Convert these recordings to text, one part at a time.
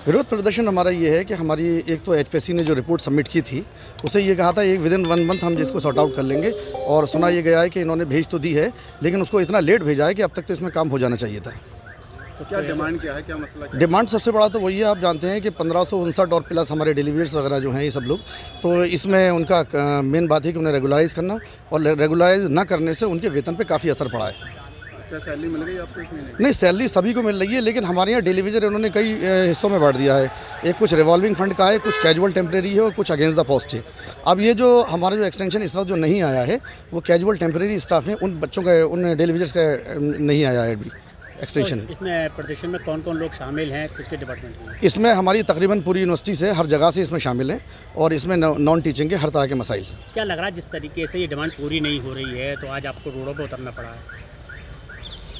विरोध प्रदर्शन हमारा ये है कि हमारी एक तो एचपीएससी ने जो रिपोर्ट सबमिट की थी उसे ये कहा था एक विदिन 1 मंथ हम जिसको सॉर्ट आउट कर लेंगे, और सुना ये गया है कि इन्होंने भेज तो दी है लेकिन उसको इतना लेट भेजा है कि अब तक तो इसमें काम हो जाना चाहिए था। तो क्या डिमांड क्या है, क्या मसला क्या डिमांड सबसे बड़ा तो वही है, आप जानते हैं कि 1559 और प्लस हमारे डिलीवरीज वगैरह जो हैं ये सब लोग, तो इसमें उनका मेन बात है कि उन्हें रेगुलराइज़ करना, और रेगुलराइज ना करने से उनके वेतन पे काफ़ी असर पड़ा है। क्या सैलरी मिल गई आपको इस महीने? नहीं, सैलरी सभी को मिल रही है लेकिन हमारे यहाँ डिलीवरी उन्होंने कई हिस्सों में बांट दिया है। एक कुछ रिवॉल्विंग फंड का है, कुछ कैजुअल टेम्प्रेरी है और कुछ अगेंस्ट द पोस्ट है। अब ये जो हमारा जो एक्सटेंशन इस वक्त जो नहीं आया है वो कैजुअल टेम्प्रेरी स्टाफ है, उन बच्चों का, उन डिलीवरीज का नहीं आया है अभी एक्सटेंशन। तो इसमें प्रदर्शन में कौन कौन लोग शामिल हैं, किसके डिपार्टमेंट में? इसमें हमारी तकरीबन पूरी यूनिवर्सिटी से हर जगह से इसमें शामिल हैं और इसमें नॉन टीचिंग के हर तरह के मसाइल। क्या लग रहा है जिस तरीके से ये डिमांड पूरी नहीं हो रही है तो आज आपको रोडों पर उतरना पड़ा है?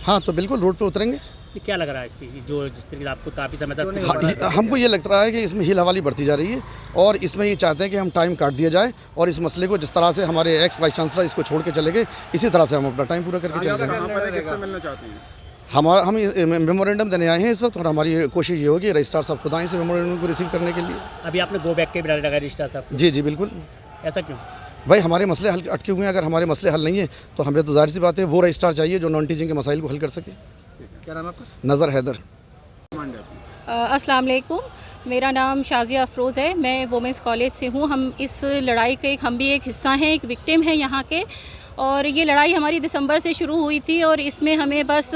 हाँ, तो बिल्कुल रोड पे उतरेंगे। क्या लग रहा है इस चीज़ जो जिस तरीके से आपको काफ़ी समय तक हमको ये लग रहा है कि इसमें हिल हवाली बढ़ती जा रही है और इसमें ये चाहते हैं कि हम टाइम काट दिया जाए और इस मसले को जिस तरह से हमारे एक्स वाइस चांसलर इसको छोड़ के चले गए इसी तरह से हम अपना टाइम पूरा करके चले जाएंगे। हम मेमोरेंडम देने आए हैं इस वक्त और हमारी कोशिश ये होगी रजिस्ट्रार साहब खुद आए से मेमोरेंडम को रिसीव करने के लिए। अभी आपने गो बैक के भी डाला रजिस्ट्रार साहब? जी बिल्कुल। ऐसा क्यों भाई? हमारे मसले हल अटके हुए हैं, अगर हमारे मसले हल नहीं है तो हमें तो जाहिर सी बात है वो रजिस्ट्रार चाहिए जो नॉन टीचिंग के मसाइल को हल कर सके। क्या नाम आपका? नज़र हैदर। अस्सलाम वालेकुम, मेरा नाम शाजिया अफरोज़ है, मैं वुमेंस कॉलेज से हूँ। हम इस लड़ाई के हम भी एक हिस्सा हैं, एक विक्टिम हैं यहाँ के, और ये लड़ाई हमारी दिसंबर से शुरू हुई थी और इसमें हमें बस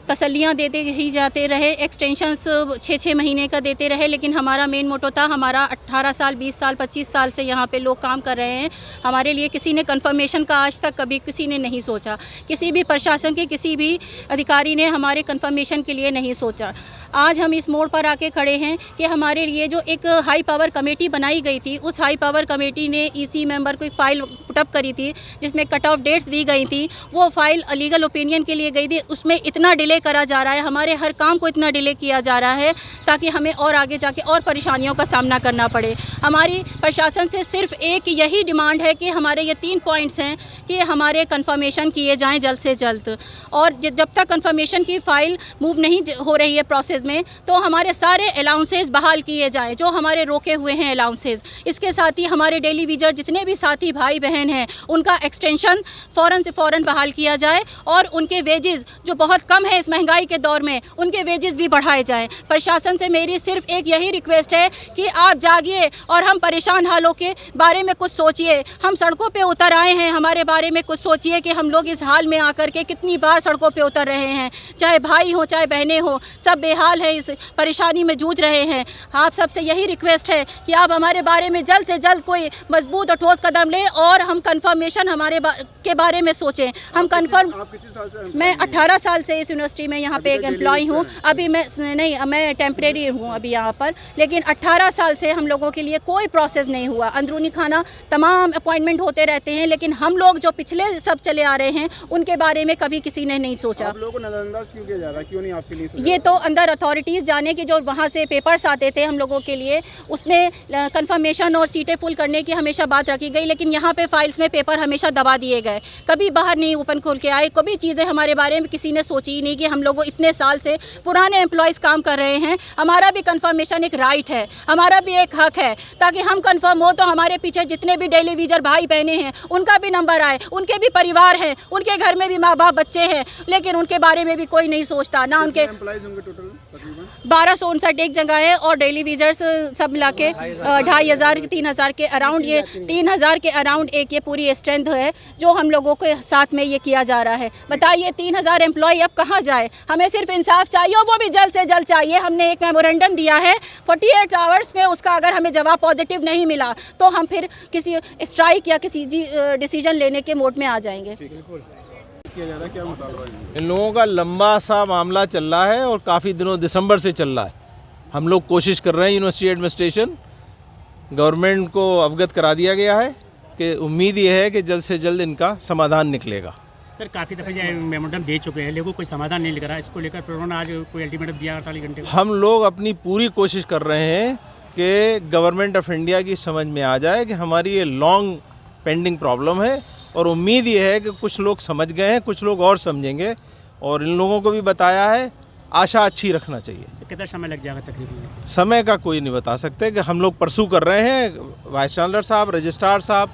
तसल्लियाँ देते ही जाते रहे, एक्सटेंशंस 6-6 महीने का देते रहे, लेकिन हमारा मेन मोटो था, हमारा 18 साल 20 साल 25 साल से यहाँ पे लोग काम कर रहे हैं, हमारे लिए किसी ने कन्फर्मेशन का आज तक कभी किसी ने नहीं सोचा, किसी भी प्रशासन के किसी भी अधिकारी ने हमारे कन्फर्मेशन के लिए नहीं सोचा। आज हम इस मोड़ पर आके खड़े हैं कि हमारे लिए जो एक हाई पावर कमेटी बनाई गई थी, उस हाई पावर कमेटी ने ईसी मेंबर को एक फ़ाइल पुटअप करी थी जिसमें कट ऑफ डेट्स दी गई थी, वो फाइल लीगल ओपिनियन के लिए गई थी, उसमें इतना डिले करा जा रहा है, हमारे हर काम को इतना डिले किया जा रहा है ताकि हमें और आगे जाके और परेशानियों का सामना करना पड़े। हमारी प्रशासन से सिर्फ एक यही डिमांड है कि हमारे ये 3 पॉइंट्स हैं कि हमारे कन्फर्मेशन किए जाएँ जल्द से जल्द, और जब तक कन्फर्मेशन की फ़ाइल मूव नहीं हो रही है प्रोसेस में तो हमारे सारे अलाउंसेस बहाल किए जाएँ जो हमारे रोके हुए हैं अलाउंसेस। इसके साथ ही हमारे डेली वीजर जितने भी साथी भाई बहन हैं उनका एक्सटेंशन फ़ौरन से फ़ौरन बहाल किया जाए और उनके वेजेस जो बहुत कम है इस महंगाई के दौर में, उनके वेजेस भी बढ़ाए जाएं। प्रशासन से मेरी सिर्फ एक यही रिक्वेस्ट है कि आप जागिए और हम परेशान हालों के बारे में कुछ सोचिए। हम सड़कों पे उतर आए हैं, हमारे बारे में कुछ सोचिए कि हम लोग इस हाल में आकर के कितनी बार सड़कों पे उतर रहे हैं, चाहे भाई हो चाहे बहनें हो, सब बेहाल है, इस परेशानी में जूझ रहे हैं। आप सबसे यही रिक्वेस्ट है कि आप हमारे बारे में जल्द से जल्द कोई मजबूत और ठोस कदम लें और हम कन्फर्मेशन हमारे के बारे में सोचें। हम कन्फर्म, मैं 18 साल से इस यूनिवर्सिटी में यहाँ पे एक एम्प्लॉय हूँ, अभी मैं टेम्परेरी हूँ अभी यहाँ पर, लेकिन 18 साल से हम लोगों के लिए कोई प्रोसेस नहीं हुआ। अंदरूनी खाना तमाम अपॉइंटमेंट होते रहते हैं लेकिन हम लोग जो पिछले सब चले आ रहे हैं उनके बारे में कभी किसी ने नहीं सोचा। आप लोगों को नजरअंदाज क्यों किया जा रहा है, क्यों नहीं आपके लिए? ये तो अंदर अथॉरिटीज़ जाने की जो वहाँ से पेपर्स आते थे हम लोगों के लिए, उसमें कन्फर्मेशन और सीटें फुल करने की हमेशा बात रखी गई, लेकिन यहाँ पे फाइल्स में पेपर हमेशा दबा दिए गए, कभी बाहर नहीं ओपन खोल के आए, कभी चीज़ें हमारे बारे में किसी ने सोची ही नहीं कि हम लोग इतने साल से पुराने एम्प्लॉयज़ काम कर रहे हैं, हमारा भी कन्फर्मेशन एक राइट है, हमारा भी एक हक है, ताकि हम कन्फर्म हो तो हमारे पीछे जितने भी डेली वीजर भाई बहनें हैं उनका भी नंबर आए, उनके भी परिवार हैं, उनके घर में भी माँ बाप बच्चे हैं, लेकिन उनके बारे में भी कोई नहीं सोचता। ना उनके 1259 एक जगह है और डेली वीजर्स सब मिला के 2500 3000 के अराउंड, ये 3000 के अराउंड एक ये पूरी स्ट्रेंथ है जो हम लोगों के साथ में ये किया जा रहा है। बताइए 3000 एम्प्लॉय अब कहाँ जाए? हमें सिर्फ इंसाफ चाहिए और वो भी जल्द से जल्द चाहिए। हमने एक मेमोरेंडम दिया है 48 आवर्स में, उसका अगर हमें जवाब पॉजिटिव नहीं मिला तो हम फिर किसी स्ट्राइक या किसी डिसीजन लेने के मोड में आ जाएंगे। इन लोगों का लंबा सा मामला चल रहा है और काफ़ी दिनों दिसंबर से चल रहा है। हम लोग कोशिश कर रहे हैं, यूनिवर्सिटी एडमिनिस्ट्रेशन गवर्नमेंट को अवगत करा दिया गया है कि उम्मीद ये है कि जल्द से जल्द इनका समाधान निकलेगा। सर काफ़ी दफ़े मेमोरेंडम दे चुके हैं लेकिन कोई समाधान नहीं निकला, इसको लेकर उन्होंने आज कोई अल्टीमेटम दिया 48 घंटे? हम लोग अपनी पूरी कोशिश कर रहे हैं कि गवर्नमेंट ऑफ इंडिया की समझ में आ जाए कि हमारी ये लॉन्ग पेंडिंग प्रॉब्लम है, और उम्मीद ये है कि कुछ लोग समझ गए हैं, कुछ लोग और समझेंगे, और इन लोगों को भी बताया है आशा अच्छी रखना चाहिए। तो कितना समय लग जाएगा तकरीबन? समय का कोई नहीं बता सकते कि हम लोग परसू कर रहे हैं। वाइस चांसलर साहब, रजिस्ट्रार साहब,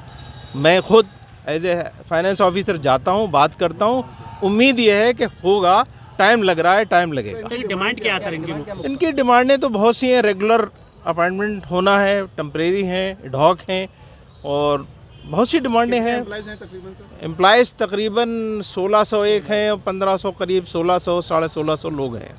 मैं खुद एज ए फाइनेंस ऑफिसर जाता हूँ, बात करता हूँ। उम्मीद ये है कि होगा, टाइम लग रहा है, टाइम लगेगा। तो ये डिमांड क्या है सर इनकी? इनकी डिमांडें तो बहुत सी हैं। रेगुलर अपॉइंटमेंट होना है, टेम्परेरी हैं, एडहॉक हैं, और बहुत सी डिमांडें हैं। एम्प्लॉइज हैं तकरीबन सर? एम्प्लॉयज़ तकरीबन 1601 हैं और 1500 करीब 1600 1650 लोग हैं।